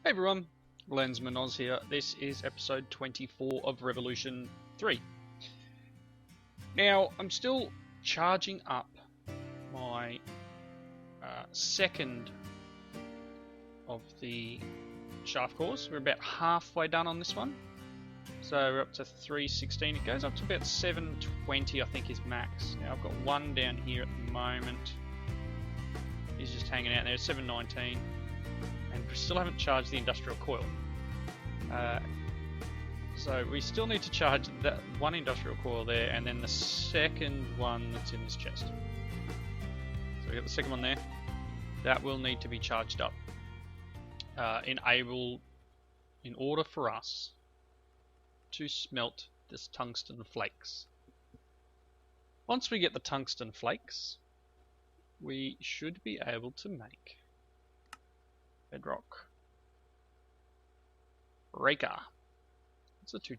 Hey everyone, Lensman Oz here. This is episode 24 of Revolution 3. Now, I'm still charging up my second of the shaft cores. We're about halfway done on this one. So we're up to 316. It goes up to about 720, I think, is max. Now, I've got one down here at the moment. He's just hanging out there, 719. And we still haven't charged the industrial coil. So we still need to charge that one industrial coil there, and then the second one that's in this chest. So we got the second one there. That will need to be charged up in order for us to smelt this tungsten flakes. Once we get the tungsten flakes, we should be able to make Bedrock Breaker. It's the two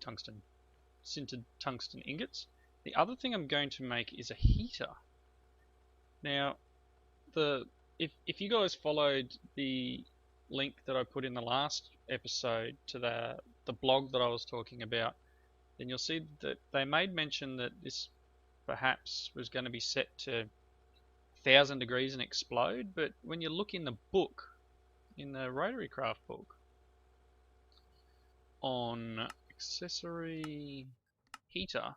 sintered tungsten ingots. The other thing I'm going to make is a heater. Now, if you guys followed the link that I put in the last episode to the blog that I was talking about, then you'll see that they made mention that this perhaps was going to be set to 1000 degrees and explode, but when you look in the book, in the RotaryCraft book, on accessory heater,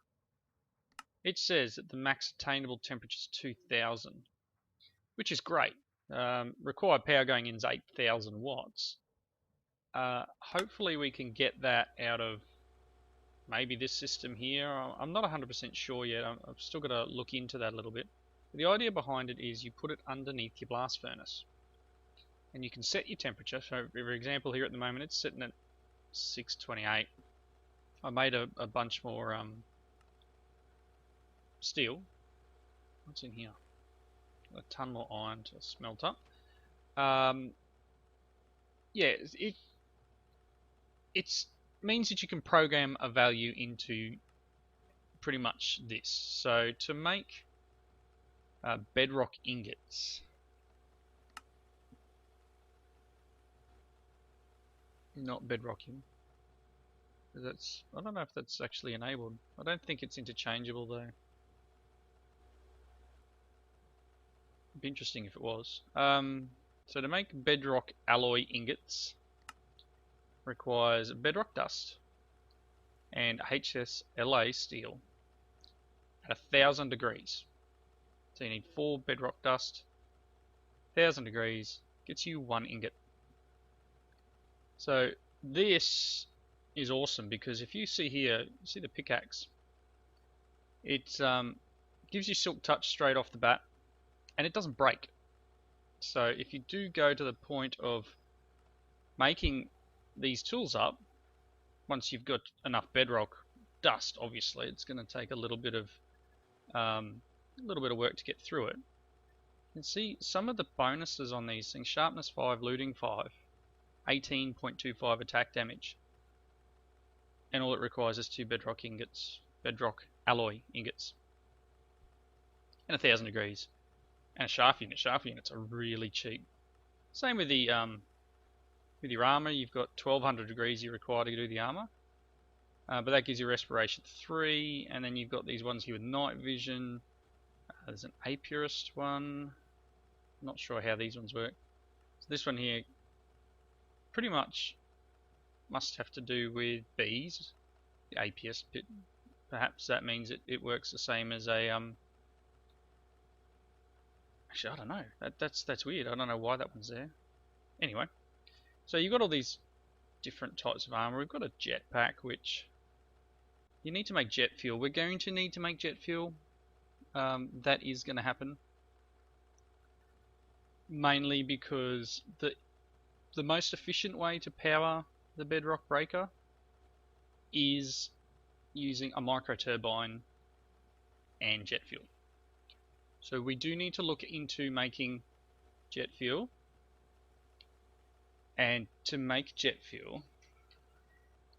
it says that the max attainable temperature is 2000, which is great. Required power going in is 8000 watts. Hopefully we can get that out of maybe this system here. I'm not 100% sure yet. I've still got to look into that a little bit. But the idea behind it is you put it underneath your blast furnace, and you can set your temperature. So for example, here at the moment it's sitting at 628. I made a bunch more steel. What's in here? A ton more iron to smelt up. Yeah, it means that you can program a value into pretty much this. So to make bedrock ingots, not bedrocking. I don't know if that's actually enabled. I don't think it's interchangeable though. It'd be interesting if it was. So to make bedrock alloy ingots requires bedrock dust and HSLA steel at 1000 degrees. So you need 4 bedrock dust, 1000 degrees, gets you 1 ingot. So this is awesome because if you see here, you see the pickaxe, it gives you silk touch straight off the bat, and it doesn't break. So if you do go to the point of making these tools up, once you've got enough bedrock dust, obviously it's going to take a little bit of work to get through it. You can see some of the bonuses on these things: sharpness 5, looting 5, 18.25 attack damage, and all it requires is 2 bedrock ingots, bedrock alloy ingots, and 1000 degrees, and a shaft unit. Shaft units are really cheap. Same with the with your armor. You've got 1200 degrees you require to do the armor, but that gives you respiration 3, and then you've got these ones here with night vision. There's an apiarist one. Not sure how these ones work. So this one here pretty much must have to do with bees. The apiarist bit, perhaps that means it works the same as a actually, I don't know. That's weird. I don't know why that one's there. Anyway, so you've got all these different types of armor. We've got a jetpack, which you need to make jet fuel. We're going to need to make jet fuel. That is going to happen, mainly because the most efficient way to power the bedrock breaker is using a micro turbine and jet fuel. So we do need to look into making jet fuel, and to make jet fuel,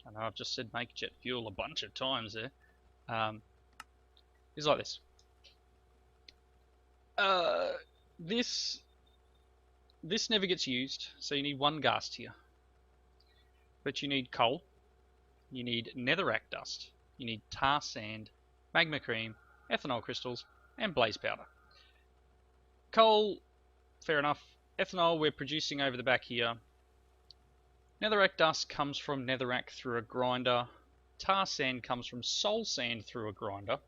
I know I've just said make jet fuel a bunch of times there, is like this. This never gets used, so you need 1 gas tier. but you need coal, you need netherrack dust, you need tar sand, magma cream, ethanol crystals, and blaze powder. Coal, fair enough. Ethanol we're producing over the back here. Netherrack dust comes from netherrack through a grinder. Tar sand comes from soul sand through a grinder.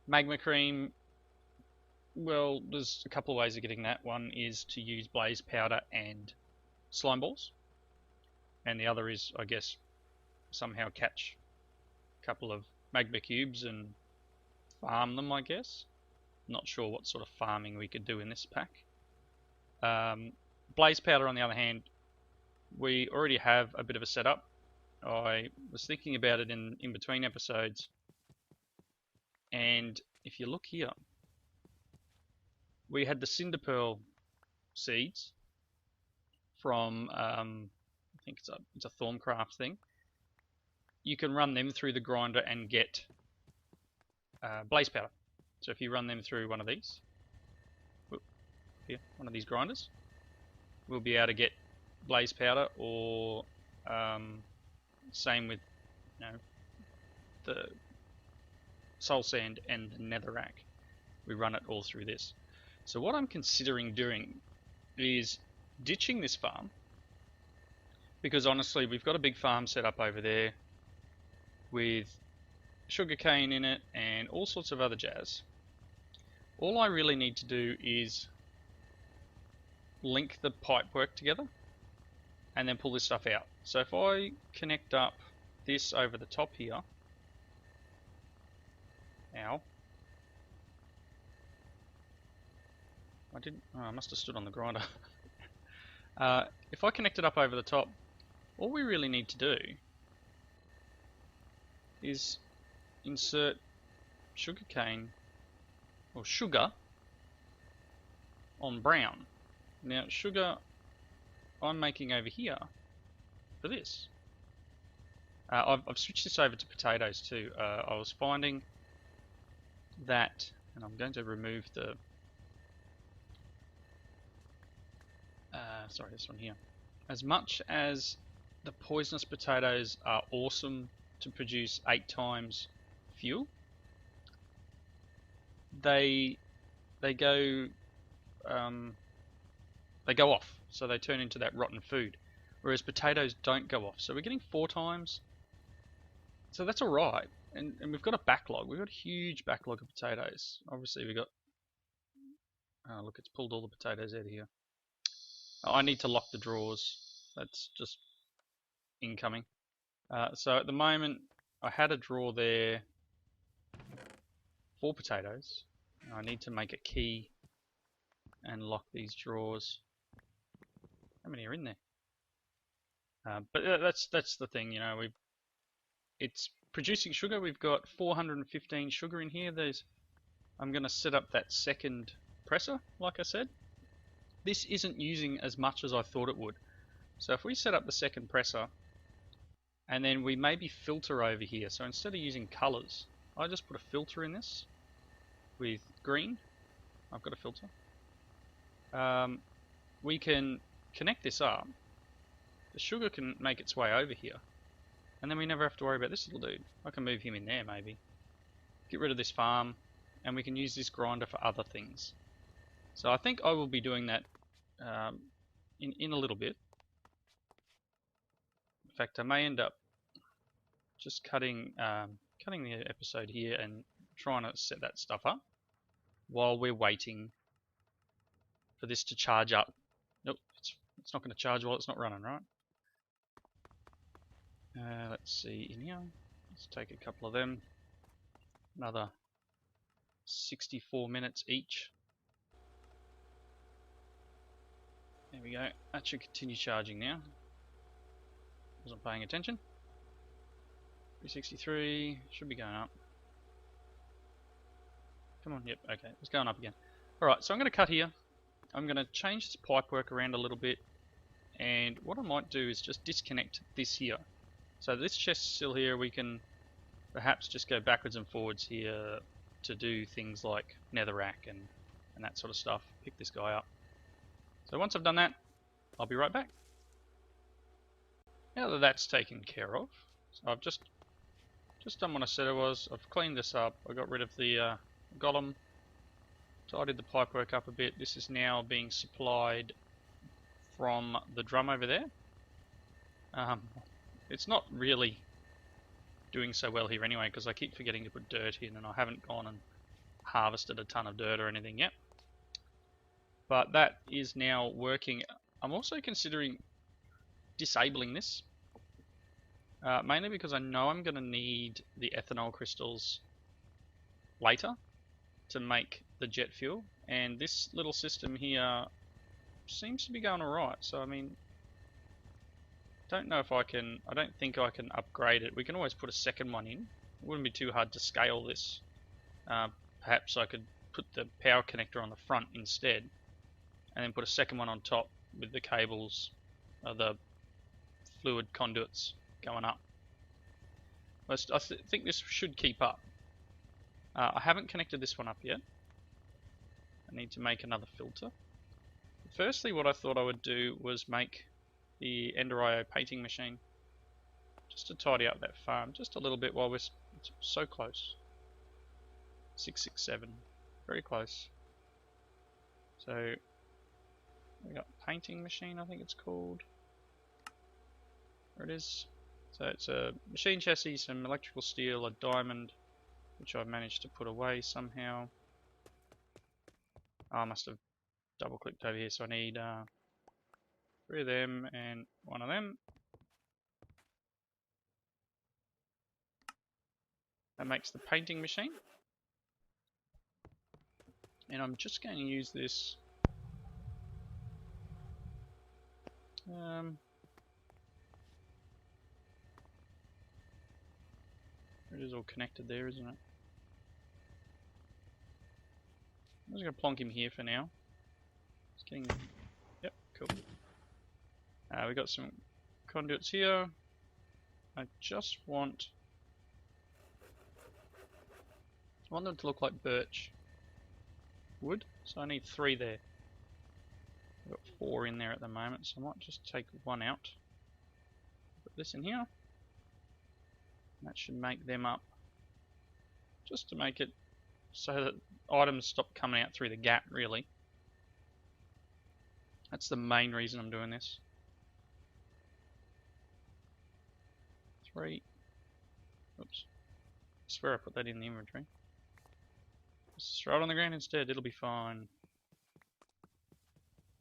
Magma cream, well, there's a couple of ways of getting that. One is to use blaze powder and slime balls. And the other is, I guess, somehow catch a couple of magma cubes and farm them, I guess. Not sure what sort of farming we could do in this pack. Blaze powder, on the other hand, we already have a bit of a setup. I was thinking about it in between episodes, and if you look here, we had the cinder pearl seeds from I think it's a Thorncraft thing. You can run them through the grinder and get blaze powder. So if you run them through one of these, here, one of these grinders, we'll be able to get blaze powder, or same with, you know, the soul sand and the netherrack. We run it all through this. So what I'm considering doing is ditching this farm, because honestly we've got a big farm set up over there with sugarcane in it and all sorts of other jazz. All I really need to do is link the pipework together and then pull this stuff out. So if I connect up this over the top here, ow, I must have stood on the grinder. If I connect it up over the top, all we really need to do is insert sugarcane or sugar on brown. Now sugar I'm making over here for this. I've switched this over to potatoes too. I was finding that, and I'm going to remove the sorry, this one here. As much as the poisonous potatoes are awesome to produce 8 times fuel, they go off, so they turn into that rotten food, whereas potatoes don't go off. So we're getting 4 times, so that's alright. And we've got a backlog. We've got a huge backlog of potatoes. Obviously we've got, look, it's pulled all the potatoes out of here. I need to lock the drawers. That's just incoming. So at the moment I had a drawer there for potatoes. I need to make a key and lock these drawers. How many are in there? But that's the thing, you know. It's producing sugar. We've got 415 sugar in here. I'm going to set up that second presser, like I said. This isn't using as much as I thought it would. So if we set up the second presser, and then we maybe filter over here. So instead of using colors, I just put a filter in this with green. I've got a filter. We can connect this up. The sugar can make its way over here, and then we never have to worry about this little dude. I can move him in there maybe. Get rid of this farm, and we can use this grinder for other things. So I think I will be doing that in a little bit. In fact, I may end up just cutting the episode here and trying to set that stuff up while we're waiting for this to charge up. Nope, it's not going to charge while it's not running, right? Let's see in here. Let's take a couple of them. Another 64 minutes each. There we go. That should continue charging now. Wasn't paying attention. 363 should be going up. Come on, yep, okay, it's going up again. Alright, so I'm going to cut here. I'm going to change this pipework around a little bit, and what I might do is just disconnect this here. So this chest still here, we can perhaps just go backwards and forwards here to do things like netherrack and that sort of stuff. Pick this guy up. So once I've done that, I'll be right back. Now that that's taken care of, so I've just done what I said I was. I've cleaned this up. I got rid of the golem, tidied the pipework up a bit. This is now being supplied from the drum over there. It's not really doing so well here anyway because I keep forgetting to put dirt in, and I haven't gone and harvested a ton of dirt or anything yet. But that is now working. I'm also considering disabling this, mainly because I know I'm going to need the ethanol crystals later to make the jet fuel, and this little system here seems to be going alright. So I mean, don't know if I can, I don't think I can upgrade it. We can always put a second one in. It wouldn't be too hard to scale this. Perhaps I could put the power connector on the front instead, and then put a second one on top with the cables, the fluid conduits going up. I think this should keep up. I haven't connected this one up yet. I need to make another filter. Firstly, what I thought I would do was make the Ender.io painting machine, just to tidy up that farm just a little bit while we're so close. 667, very close. So we got painting machine, I think it's called. There it is. So it's a machine chassis, some electrical steel, a diamond, which I've managed to put away somehow. Oh, I must have double clicked over here, so I need 3 of them and 1 of them. That makes the painting machine. And I'm just going to use this it is all connected there, isn't it? I'm just going to plonk him here for now. Just getting, yep, cool. We got some conduits here. I just want them to look like birch wood, so I need 3 there. I've got 4 in there at the moment, so I might just take 1 out. Put this in here. That should make them up, just to make it so that items stop coming out through the gap, really. That's the main reason I'm doing this. 3. Oops. I swear I put that in the inventory. Just throw it on the ground instead, it'll be fine.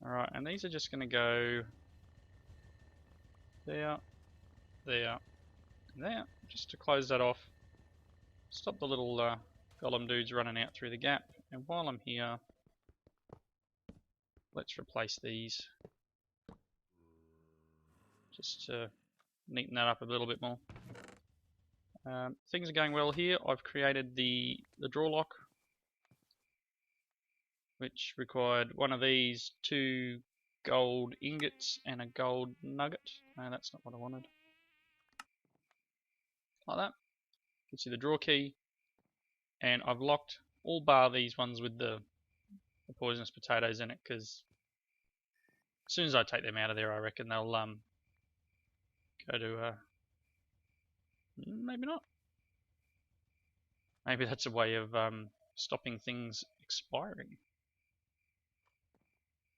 Alright, and these are just going to go there, there, and there, just to close that off. Stop the little golem dudes running out through the gap. And while I'm here, let's replace these, just to neaten that up a little bit more. Things are going well here. I've created the draw lock, which required 1 of these, 2 gold ingots, and a gold nugget. No, that's not what I wanted. Like that. You can see the draw key, and I've locked all bar these ones with the poisonous potatoes in it, because as soon as I take them out of there, I reckon they'll go to maybe not. Maybe that's a way of stopping things expiring.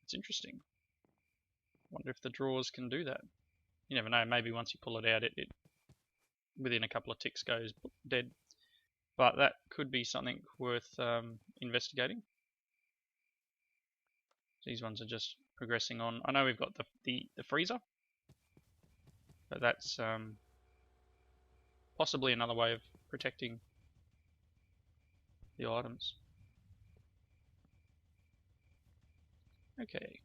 It's interesting. Wonder if the drawers can do that. You never know, maybe once you pull it out, it within a couple of ticks goes dead. But that could be something worth investigating. These ones are just progressing on. I know we've got the freezer, but that's possibly another way of protecting the items. Okay,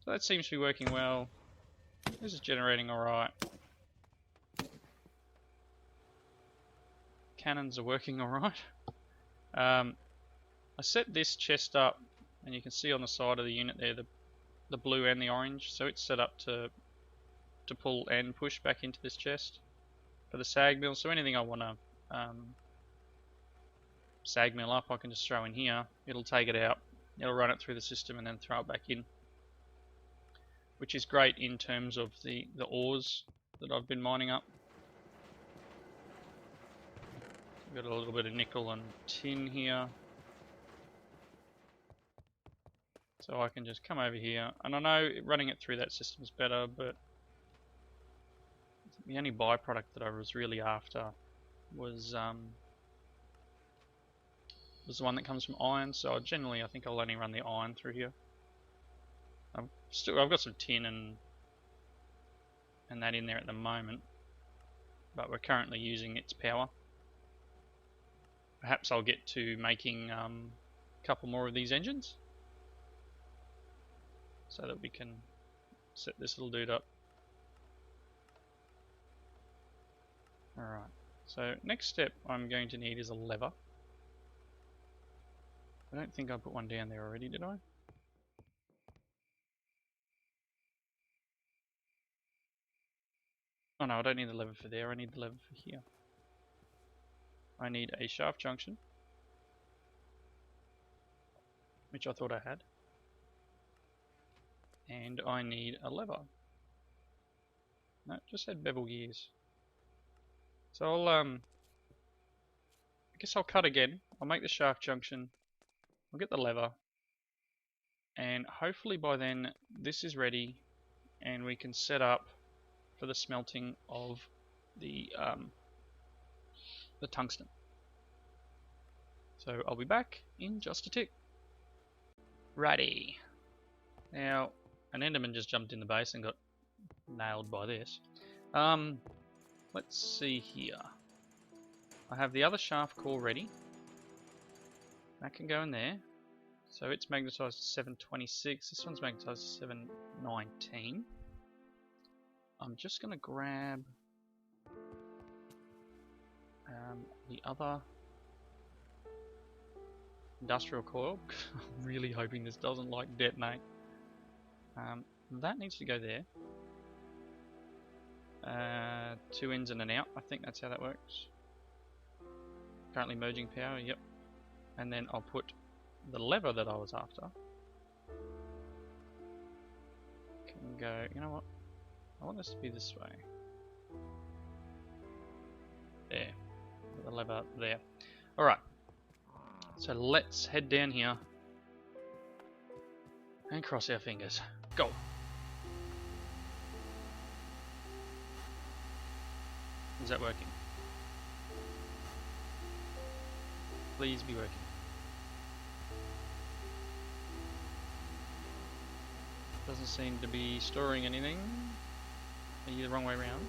so that seems to be working well. This is generating alright. Cannons are working alright. I set this chest up, and you can see on the side of the unit there the blue and the orange, so it's set up to pull and push back into this chest for the sag mill. So anything I want to sag mill up, I can just throw in here. It'll take it out, it'll run it through the system, and then throw it back in, which is great in terms of the ores that I've been mining up. Got a little bit of nickel and tin here. So I can just come over here, and I know running it through that system is better, but the only byproduct that I was really after was the one that comes from iron. So generally, I think I'll only run the iron through here. I've got some tin and that in there at the moment, but we're currently using its power. Perhaps I'll get to making a couple more of these engines, so that we can set this little dude up. Alright, so next step I'm going to need is a lever. I don't think I put one down there already, did I? Oh no, I don't need the lever for there, I need the lever for here. I need a shaft junction, which I thought I had. And I need a lever. No, just had bevel gears. So I guess I'll cut again. I'll make the shaft junction. I'll get the lever. And hopefully by then this is ready and we can set up for the smelting of the tungsten. So I'll be back in just a tick. Righty. Now, an Enderman just jumped in the base and got nailed by this. Let's see here. I have the other shaft core ready. That can go in there. So it's magnetized to 726. This one's magnetized to 719. I'm just going to grab the other industrial coil. I'm really hoping this doesn't like detonate. That needs to go there. 2 ins and an out. I think that's how that works. Currently merging power, yep. And then I'll put the lever that I was after. Can go, you know what? I want this to be this way. There. The lever there. Alright. So let's head down here and cross our fingers. Go! Is that working? Please be working. Doesn't seem to be storing anything. Are you the wrong way around?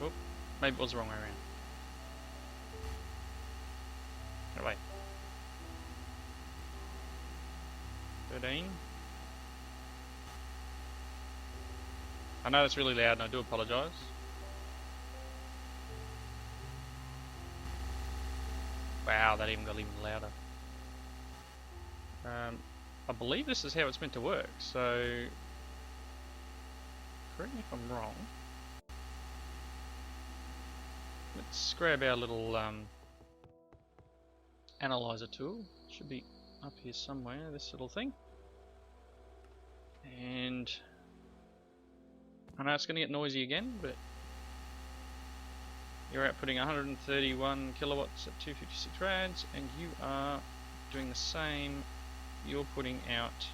Oh, maybe it was the wrong way around. No, wait. 13. I know that's really loud and I do apologise. Wow, that even got even louder. I believe this is how it's meant to work, so correct me if I'm wrong. Let's grab our little analyzer tool. Should be up here somewhere, this little thing. And I know it's going to get noisy again, but you're outputting 131 kilowatts at 256 rads, and you are doing the same. You're putting out,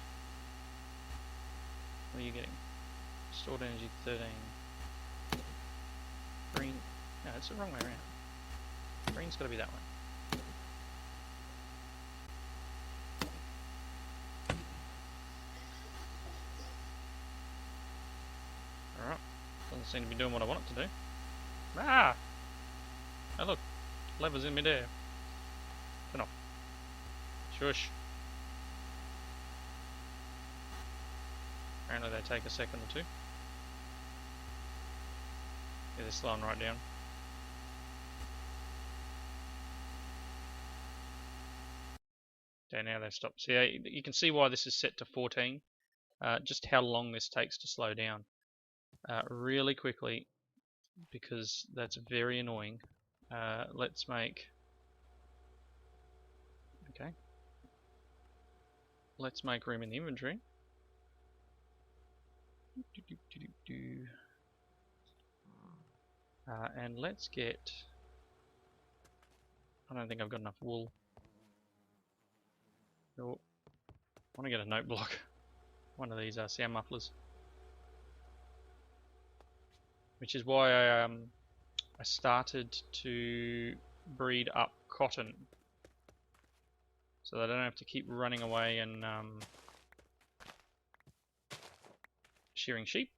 what are you getting? Stored energy 13. Green, no, it's the wrong way around. Green's got to be that one. Alright, doesn't seem to be doing what I want it to do. Ah! Oh look, lever's in midair. Turn off. Shush. Apparently they take a second or two. Yeah, they're slowing right down. Okay, now they've stopped. See, you can see why this is set to 14. Just how long this takes to slow down. Really quickly, because that's very annoying. Let's make let's make room in the inventory. And let's get... I don't think I've got enough wool. Oh, I want to get a note block. One of these sound mufflers. Which is why I started to breed up cotton. So that I don't have to keep running away and shearing sheep.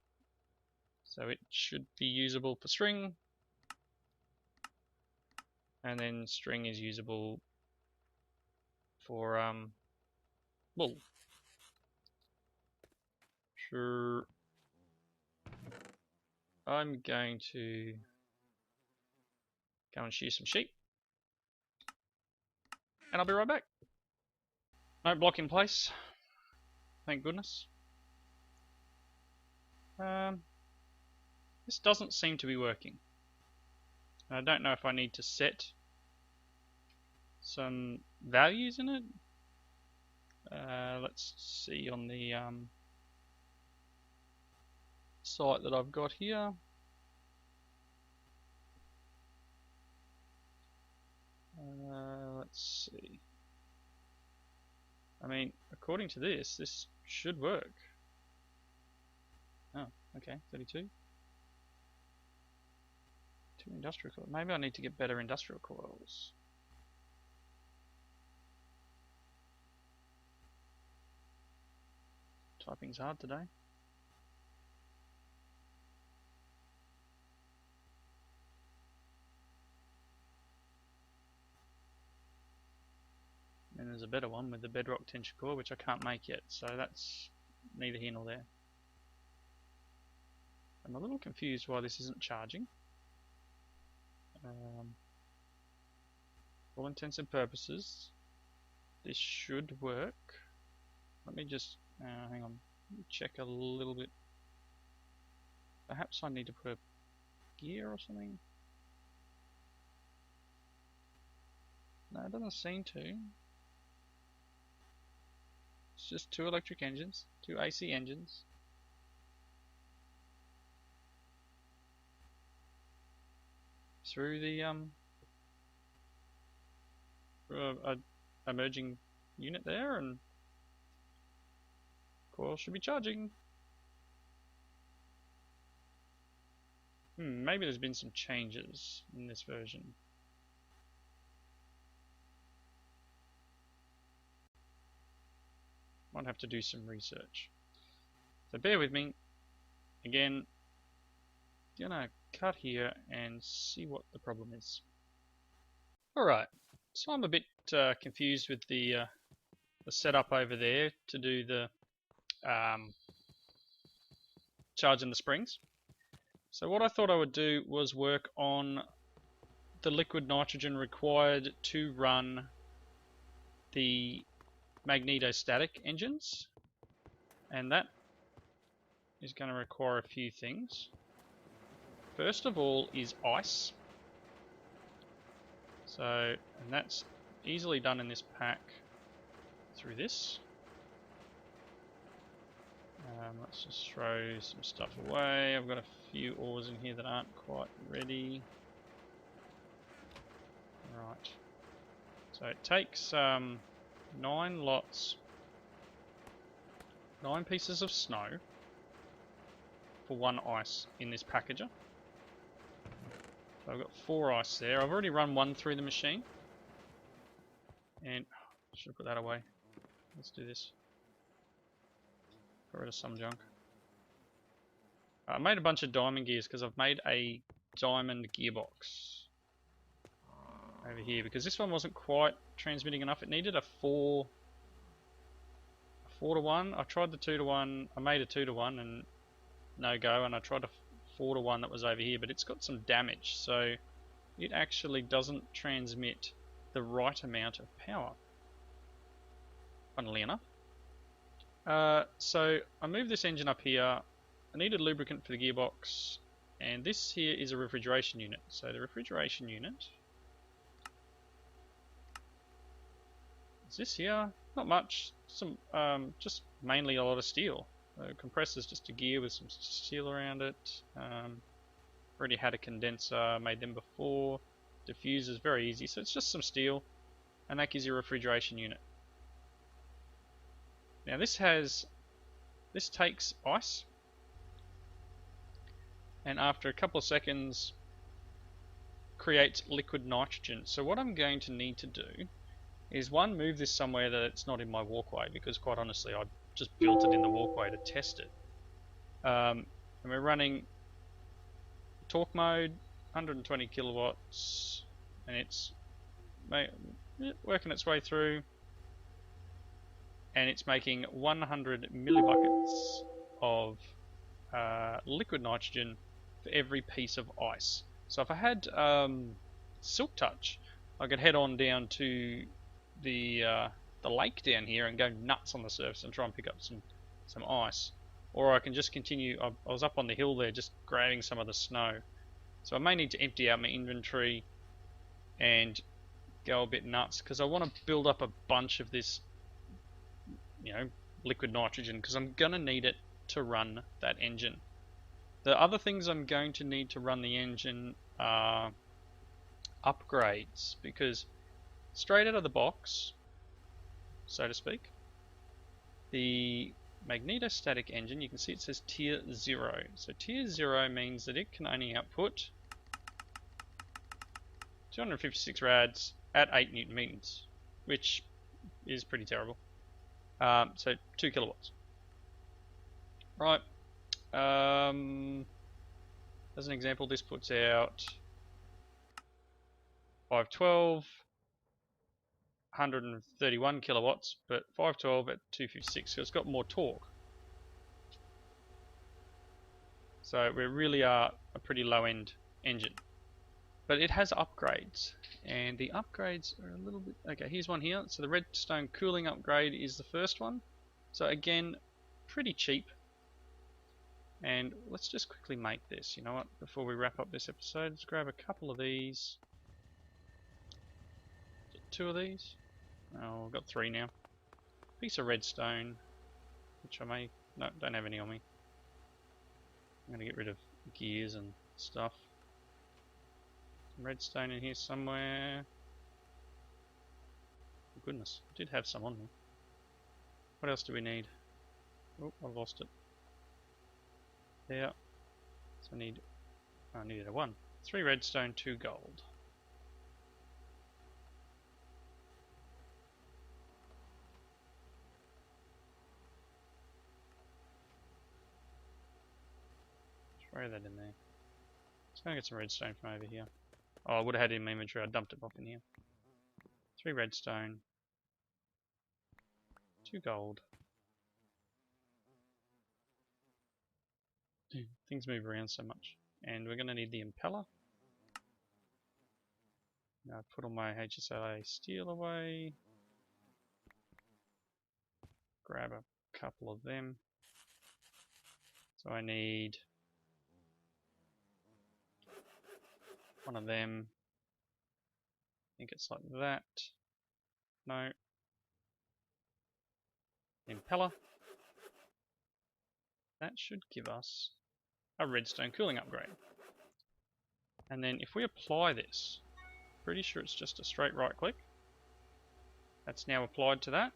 So it should be usable for string. And then string is usable for wool. Sure. I'm going to go and shear some sheep. And I'll be right back. No block in place. Thank goodness. This doesn't seem to be working. I don't know if I need to set some values in it. Let's see on the site that I've got here. Let's see. I mean, according to this, this should work. Oh, okay, 32. 2 industrial coils. Maybe I need to get better industrial coils. Typing's hard today. And there's a better one with the Bedrock tension core, which I can't make yet, so that's neither here nor there. I'm a little confused why this isn't charging. For all intents and purposes, this should work. Let me just hang on. Let me check a little bit. Perhaps I need to put a gear or something. No, it doesn't seem to. It's just 2 electric engines, 2 AC engines. Through the emerging unit there, and coil should be charging. Maybe there's been some changes in this version. Might have to do some research. So bear with me. Again, gonna cut here and see what the problem is. Alright, so I'm a bit confused with the setup over there to do the charging the springs. So what I thought I would do was work on the liquid nitrogen required to run the magnetostatic engines, and that is going to require a few things. First of all is ice. So, and that's easily done in this pack through this. Let's just throw some stuff away. I've got a few ores in here that aren't quite ready. Right. So it takes 9 lots, 9 pieces of snow for 1 ice in this packager. So I've got 4 ice there. I've already run 1 through the machine. And I should put that away. Let's do this. Got rid of some junk. I made a bunch of diamond gears because I've made a diamond gearbox over here, because this one wasn't quite transmitting enough. It needed a 4 to 1. I tried the 2 to 1. I made a 2 to 1 and no go, and I tried a 4 to 1 that was over here, but it's got some damage, so it actually doesn't transmit the right amount of power, funnily enough. So I moved this engine up here. I needed lubricant for the gearbox, and this here is a refrigeration unit. So the refrigeration unit is this here. Not much, some just mainly a lot of steel. Compressor's just a gear with some steel around it. Already had a condenser, made them before. Diffuser's very easy, so it's just some steel, and that gives you a refrigeration unit. Now this takes ice, and after a couple of seconds creates liquid nitrogen. So what I'm going to need to do is, one, move this somewhere that it's not in my walkway, because quite honestly I just built it in the walkway to test it. And we're running torque mode, 120 kilowatts, and it's working its way through, and it's making 100 millibuckets of liquid nitrogen for every piece of ice. So if I had Silk Touch, I could head on down to the lake down here and go nuts on the surface and try and pick up some ice. Or I can just continue. I was up on the hill there just grabbing some of the snow. So I may need to empty out my inventory and go a bit nuts, because I want to build up a bunch of this, liquid nitrogen, because I'm going to need it to run that engine. The other things I'm going to need to run the engine are upgrades, because straight out of the box, so to speak, the magnetostatic engine, you can see it says tier 0. So tier 0 means that it can only output 256 rads at 8 Newton meters, which is pretty terrible. So 2 kilowatts. Right. As an example, this puts out 512, 131 kilowatts, but 512 at 256, so it's got more torque. So we really are a pretty low-end engine. But it has upgrades, and the upgrades are a little bit... Okay, here's one here. So the redstone cooling upgrade is the first one. So again, pretty cheap. And let's just quickly make this. You know what? Before we wrap up this episode, let's grab a couple of these. 2 of these. Oh, I've got 3 now. Piece of redstone, which I may... No, don't have any on me. I'm going to get rid of gears and stuff. Some redstone in here somewhere. Oh, goodness, I did have some on me. What else do we need? Oh, I lost it. There. So I needed a 1. 3 redstone, 2 gold. Throw that in there. Let's go and get some redstone from over here. Oh, I would have had it in my inventory. I dumped it off in here. 3 redstone. 2 gold. Things move around so much. And we're going to need the impeller. Now I put all my HSLA steel away. Grab a couple of them. So I need 1 of them. I think it's like that. No. Impeller. That should give us a redstone cooling upgrade. And then if we apply this, pretty sure it's just a straight right click. That's now applied to that.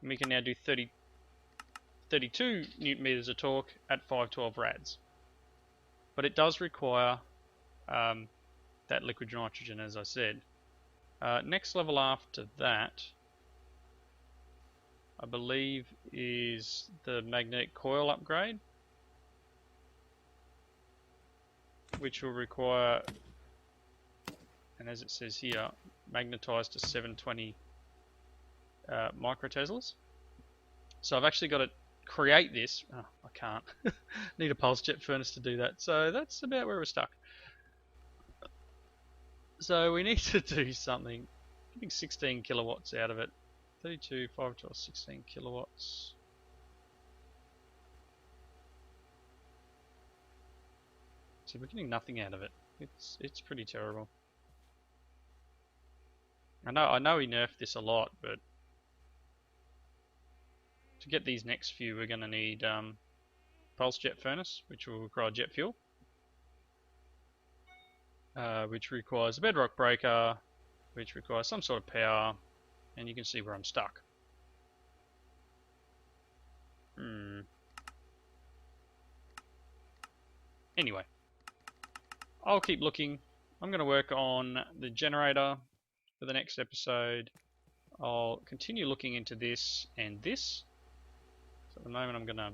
And we can now do 32 Newton meters of torque at 512 rads. But it does require that liquid nitrogen, as I said. Next level after that, I believe, is the magnetic coil upgrade, which will require, and as it says here, magnetized to 720 microteslas. So I've actually got to create this. Oh, I can't. Need a pulse jet furnace to do that. So that's about where we're stuck. So we need to do something. Getting 16 kilowatts out of it. 32, 5, 12, 16 kilowatts. So we're getting nothing out of it. It's pretty terrible. I know we nerfed this a lot, but to get these next few, we're going to need pulse jet furnace, which will require jet fuel, which requires a bedrock breaker, which requires some sort of power, and you can see where I'm stuck. Anyway, I'll keep looking. I'm going to work on the generator for the next episode. I'll continue looking into this and this. So at the moment I'm going to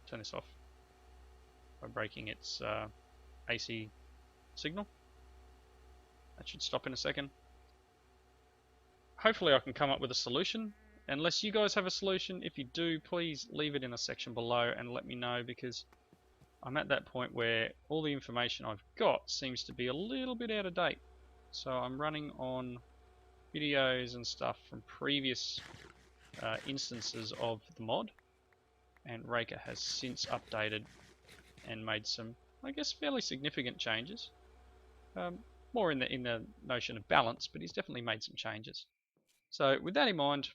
turn this off by breaking its AC signal. That should stop in a second. Hopefully I can come up with a solution. Unless you guys have a solution, if you do, please leave it in the section below and let me know, because I'm at that point where all the information I've got seems to be a little bit out of date. So I'm running on videos and stuff from previous instances of the mod, and Raker has since updated and made some, I guess, fairly significant changes. More in the notion of balance, but he's definitely made some changes. So with that in mind,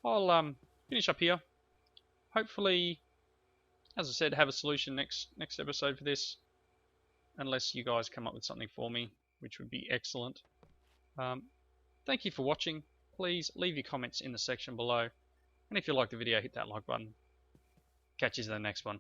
I'll finish up here. Hopefully, as I said, have a solution next episode for this, unless you guys come up with something for me, which would be excellent. Thank you for watching. Please leave your comments in the section below, and if you like the video, hit that like button. Catch you in the next one.